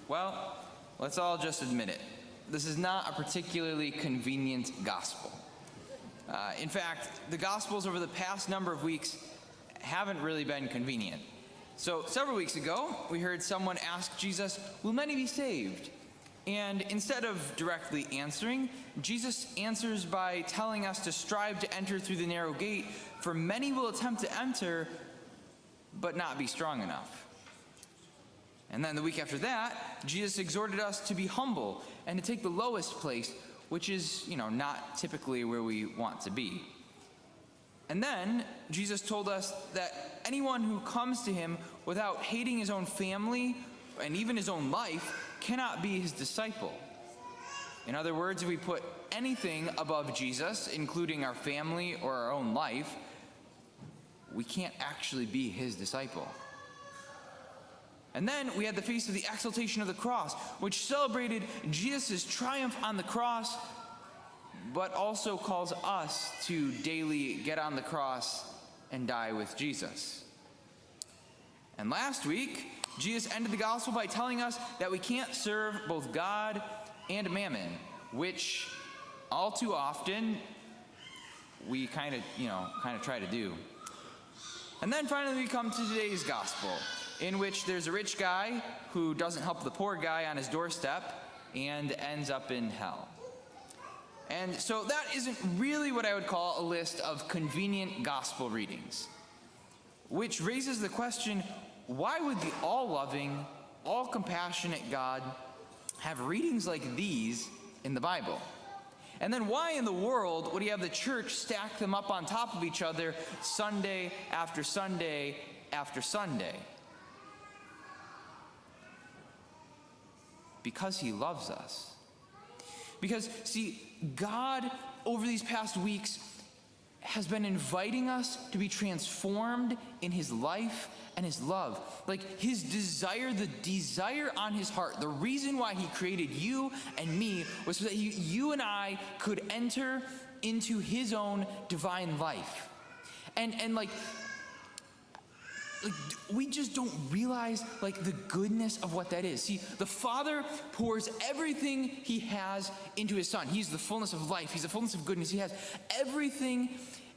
Well, let's all just admit it. This is not a particularly convenient gospel. In fact, the gospels over the past number of weeks haven't really been convenient. So several weeks ago, we heard someone ask Jesus, "Will many be saved?" And instead of directly answering, Jesus answers by telling us to strive to enter through the narrow gate, for many will attempt to enter, but not be strong enough. And then the week after that, Jesus exhorted us to be humble and to take the lowest place, which is, not typically where we want to be. And then Jesus told us that anyone who comes to him without hating his own family and even his own life cannot be his disciple. In other words, if we put anything above Jesus, including our family or our own life, we can't actually be his disciple. And then we had the feast of the exaltation of the cross, which celebrated Jesus' triumph on the cross, but also calls us to daily get on the cross and die with Jesus. And last week, Jesus ended the gospel by telling us that we can't serve both God and mammon, which all too often we kind of try to do. And then finally we come to today's gospel, in which there's a rich guy who doesn't help the poor guy on his doorstep and ends up in hell. And so that isn't really what I would call a list of convenient gospel readings, which raises the question, why would the all-loving, all-compassionate God have readings like these in the Bible? And then why in the world would he have the church stack them up on top of each other Sunday after Sunday after Sunday? Because he loves us. Because, see, God, over these past weeks, has been inviting us to be transformed in his life and his love. Like his desire, the desire on his heart, the reason why he created you and me was so that you and I could enter into his own divine life. And we just don't realize the goodness of what that is. See, the Father pours everything he has into his Son. He's the fullness of life. He's the fullness of goodness. He has everything,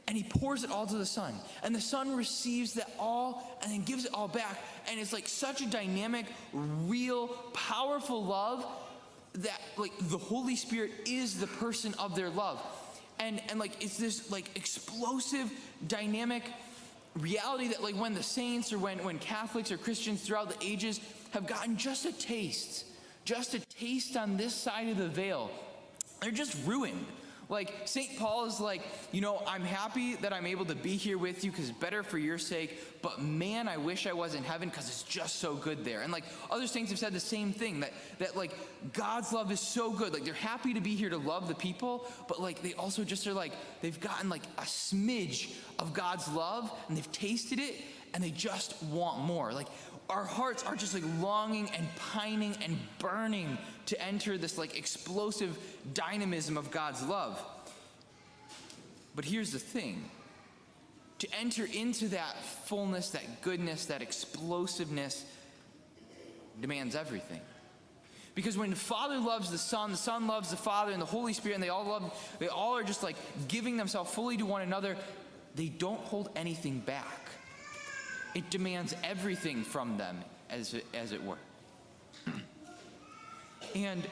and he pours it all to the Son. And the Son receives that all and then gives it all back. And it's such a dynamic, real, powerful love that the Holy Spirit is the person of their love. And it's this explosive, dynamic reality that when the saints or when Catholics or Christians throughout the ages have gotten just a taste on this side of the veil, they're just ruined. St. Paul is I'm happy that I'm able to be here with you because it's better for your sake, but man, I wish I was in heaven because it's just so good there. And other saints have said the same thing, that God's love is so good. They're happy to be here to love the people, but they also just are they've gotten a smidge of God's love and they've tasted it and they just want more. Our hearts are just longing and pining and burning to enter this explosive dynamism of God's love. But here's the thing. To enter into that fullness, that goodness, that explosiveness demands everything. Because when the Father loves the Son loves the Father, and the Holy Spirit, and they all are just giving themselves fully to one another, they don't hold anything back. It demands everything from them, as it were. And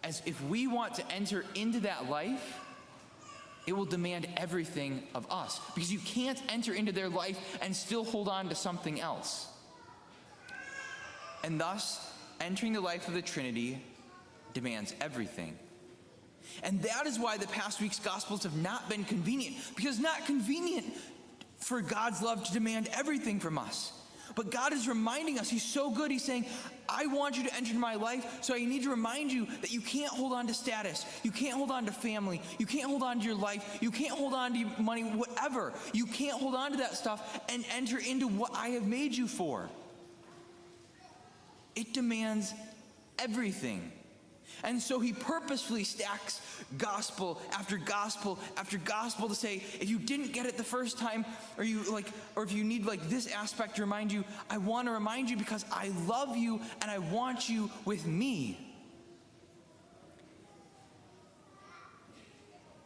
as if we want to enter into that life, it will demand everything of us. Because you can't enter into their life and still hold on to something else. And thus, entering the life of the Trinity demands everything. And that is why the past week's Gospels have not been convenient. Because it's not convenient for God's love to demand everything from us. But God is reminding us, he's so good, he's saying, I want you to enter into my life, so I need to remind you that you can't hold on to status, you can't hold on to family, you can't hold on to your life, you can't hold on to your money, whatever. You can't hold on to that stuff and enter into what I have made you for. It demands everything. And so he purposefully stacks gospel after gospel after gospel to say, if you didn't get it the first time, or if you need this aspect to remind you, I want to remind you because I love you and I want you with me.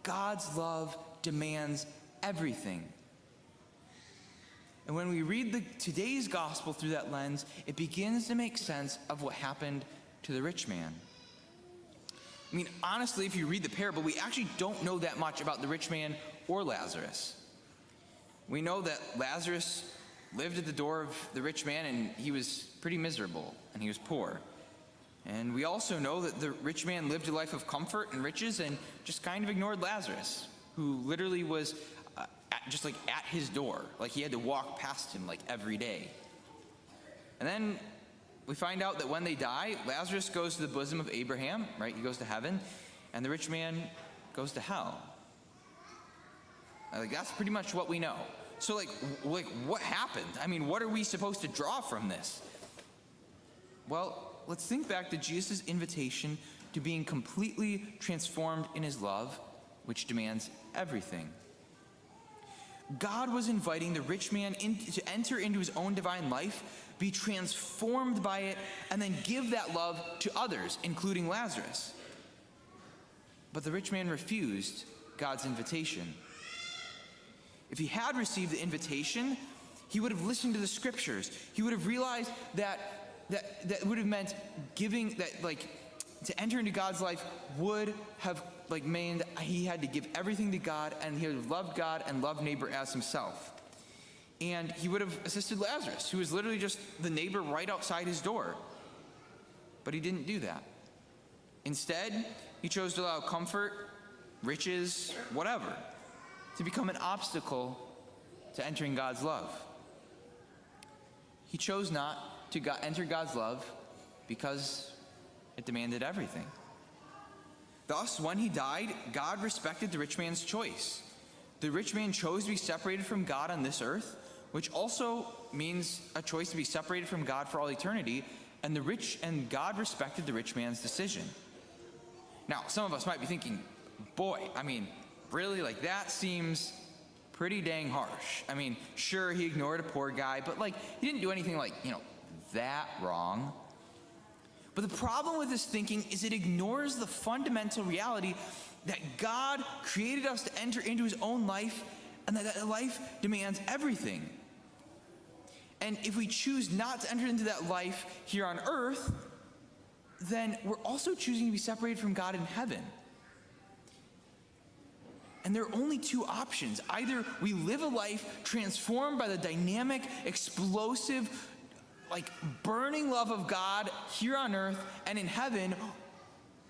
God's love demands everything. And when we read today's gospel through that lens, it begins to make sense of what happened to the rich man. I mean, honestly, if you read the parable, we actually don't know that much about the rich man or Lazarus. We know that Lazarus lived at the door of the rich man, and he was pretty miserable, and he was poor. And we also know that the rich man lived a life of comfort and riches and just kind of ignored Lazarus, who literally was at his door. He had to walk past him every day. And then we find out that when they die, Lazarus goes to the bosom of Abraham, right? He goes to heaven, and the rich man goes to hell. That's pretty much what we know. So what happened? I mean, what are we supposed to draw from this? Well, let's think back to Jesus' invitation to being completely transformed in his love, which demands everything. God was inviting the rich man to enter into his own divine life, be transformed by it, and then give that love to others, including Lazarus. But the rich man refused God's invitation. If he had received the invitation, he would have listened to the scriptures. He would have realized that would have meant to enter into God's life would have meant he had to give everything to God, and he would have loved God and loved neighbor as himself. And he would have assisted Lazarus, who was literally just the neighbor right outside his door. But he didn't do that. Instead, he chose to allow comfort, riches, whatever, to become an obstacle to entering God's love. He chose not to enter God's love because it demanded everything. Thus, when he died, God respected the rich man's choice. The rich man chose to be separated from God on this earth, which also means a choice to be separated from God for all eternity, and God respected the rich man's decision. Now, some of us might be thinking, boy, I mean, really, that seems pretty dang harsh. I mean, sure, he ignored a poor guy, but he didn't do anything that wrong. But the problem with this thinking is it ignores the fundamental reality that God created us to enter into his own life, and that life demands everything. And if we choose not to enter into that life here on earth, then we're also choosing to be separated from God in heaven. And there are only two options. Either we live a life transformed by the dynamic, explosive, burning love of God here on earth and in heaven,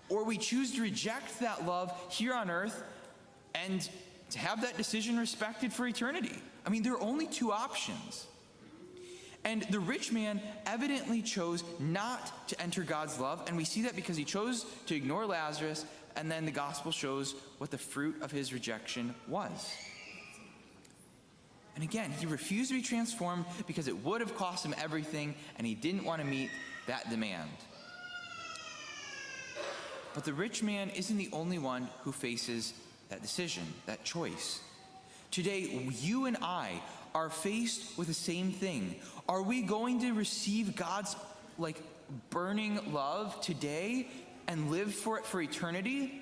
or we choose to reject that love here on earth and to have that decision respected for eternity. I mean, there are only two options. And the rich man evidently chose not to enter God's love, and we see that because he chose to ignore Lazarus, and then the gospel shows what the fruit of his rejection was. And again, he refused to be transformed because it would have cost him everything, and he didn't want to meet that demand. But the rich man isn't the only one who faces that decision, that choice. Today, you and I are faced with the same thing. Are we going to receive God's burning love today and live for it for eternity?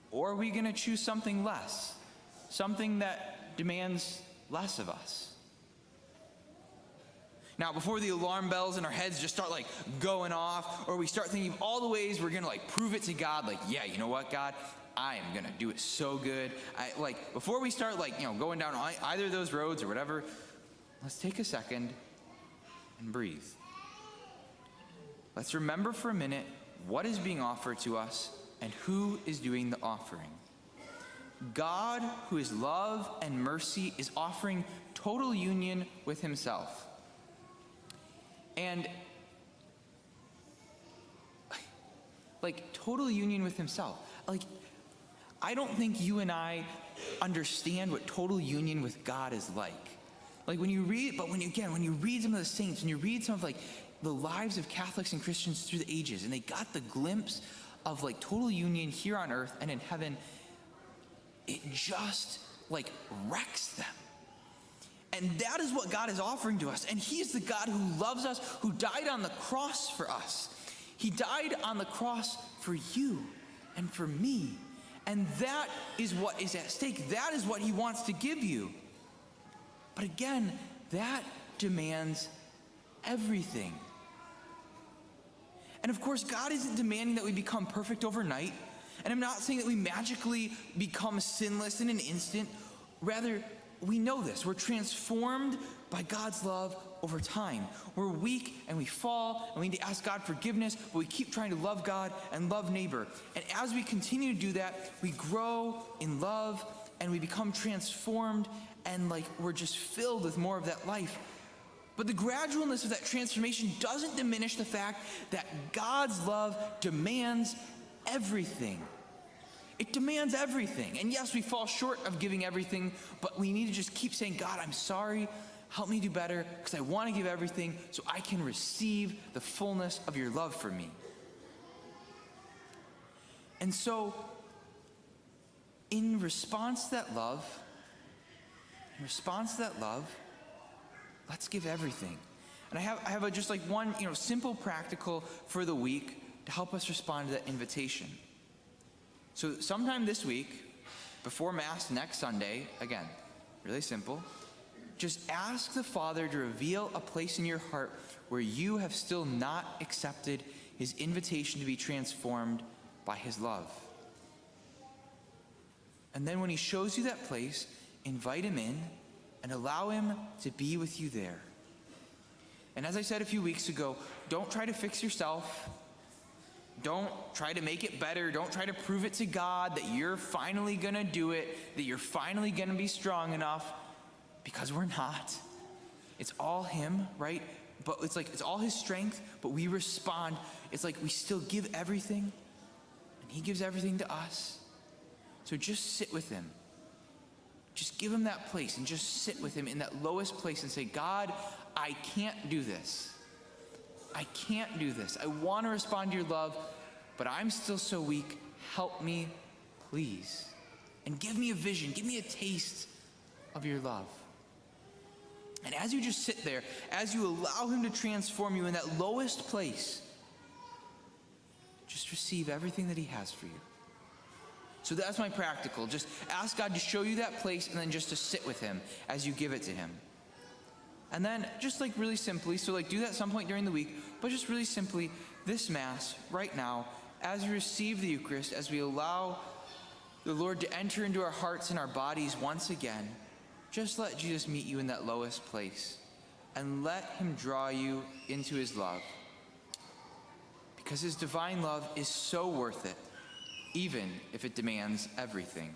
Or are we going to choose something less? Something that demands less of us? Now, before the alarm bells in our heads just start going off, or we start thinking of all the ways we're going to prove it to God, yeah, you know what, God? I am going to do it so good. Before we start going down either of those roads or whatever, let's take a second and breathe. Let's remember for a minute what is being offered to us and who is doing the offering. God, who is love and mercy, is offering total union with himself. And total union with himself. I don't think you and I understand what total union with God is like. When you read some of the saints, and you read some of the lives of Catholics and Christians through the ages, and they got the glimpse of like total union here on earth and in heaven, it just like wrecks them. And that is what God is offering to us. And he is the God who loves us, who died on the cross for us. He died on the cross for you and for me. And that is what is at stake. That is what he wants to give you. But again, that demands everything. And of course, God isn't demanding that we become perfect overnight. And I'm not saying that we magically become sinless in an instant. Rather, we know this. We're transformed by God's love over time. We're weak and we fall and we need to ask God forgiveness, but we keep trying to love God and love neighbor. And as we continue to do that, we grow in love and we become transformed and like we're just filled with more of that life. But the gradualness of that transformation doesn't diminish the fact that God's love demands everything. It demands everything. And yes, we fall short of giving everything, but we need to just keep saying, God, I'm sorry. Help me do better because I want to give everything so I can receive the fullness of your love for me. And so, in response to that love, let's give everything. And I have just like one, simple practical for the week to help us respond to that invitation. So sometime this week, before Mass next Sunday, again, really simple, just ask the Father to reveal a place in your heart where you have still not accepted his invitation to be transformed by his love. And then when he shows you that place, invite him in and allow him to be with you there. And as I said a few weeks ago, don't try to fix yourself. Don't try to make it better. Don't try to prove it to God that you're finally going to do it, that you're finally going to be strong enough, because we're not. It's all him, right? But it's like it's all his strength, but we respond. It's like we still give everything, and he gives everything to us. So just sit with him. Just give him that place and just sit with him in that lowest place and say, God, I can't do this. I can't do this. I want to respond to your love, but I'm still so weak. Help me, please. And give me a vision. Give me a taste of your love. And as you just sit there, as you allow him to transform you in that lowest place, just receive everything that he has for you. So that's my practical. Just ask God to show you that place and then just to sit with him as you give it to him. And then just like really simply, so like do that some point during the week, but just really simply this Mass right now, as we receive the Eucharist, as we allow the Lord to enter into our hearts and our bodies once again, just let Jesus meet you in that lowest place and let him draw you into his love. Because his divine love is so worth it, even if it demands everything.